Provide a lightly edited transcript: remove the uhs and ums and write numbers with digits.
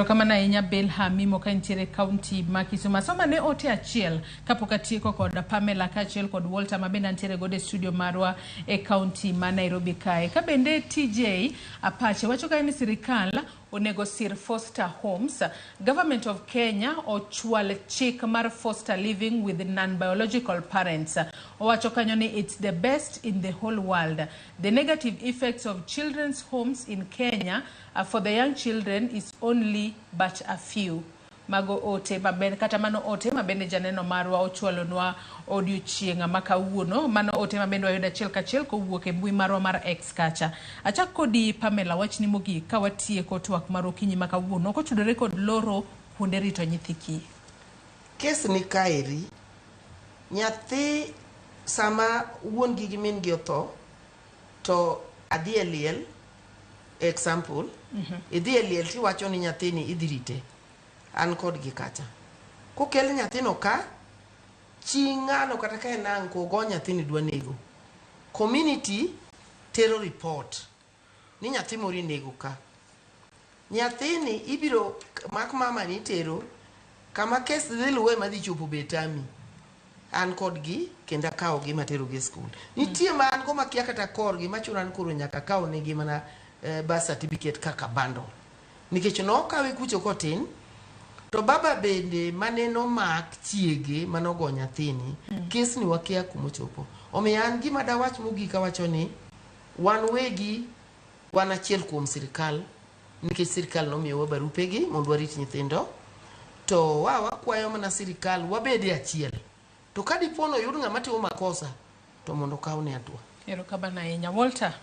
Kama na inya Belha mimo ka ntiere county ma Kisumu soma ne ote achiel kapok atieko kod Pamela kachiel kod Walter mabenda ntiere gode studio marwa e county ma Nairobi kae ka bende TJ Apache wacho ka ni sirkal onego sir foster homes. Government of Kenya ochwal chik mar foster living with non-biological parents. Owacho kanyo ni it's the best in the whole world. The negative effects of children's homes in Kenya for the young children is only but a few. Mago ote mabende kata mano ote mabende janeno marwa ochwalonwa odiochienga makawuono mano ote mabende wayuda chiel kachiel kowuok e mbui marwa mar X kacha. Achak kodi Pamela wachni mogik ka watieko twak mar okinyi makawuono kochudore kod loro kuonde rito nyithiki. Kes ni kaeri nyathi sama wuon gi min gi otho to adhi e liel example idhi e liel ti wacho ni nyathini idhirite an kod gi kacha kokel nyathino ka chingano kata ka enang ko go nyathini dwa nego community tero report ni nyathi mori nego ka nyathini ibiro mak mama ni tero kama kes dhi luwe madhi chopo betami an kod gi kenda kawo gi matero gi school nitie ma an go makia kata kor gi machuna an koro nyaka kawo ne gi mana birth certificate kaka bando nikech no kawe kucho kotin to baba bende maneno mak chiege manogo nyathini kes ni wakia kumochopo omiyo an gima dawach mogika wacho ni wan wegi wan achiel kuom sirkal nikech sirkal nomiyo barupe gi mondo warit nyithindo to wakwayo mana sirkal wabede achiel to kadipono yud ng'ama timo makosa to mondo kaw ne atwa. Erokamano ahinya Walter.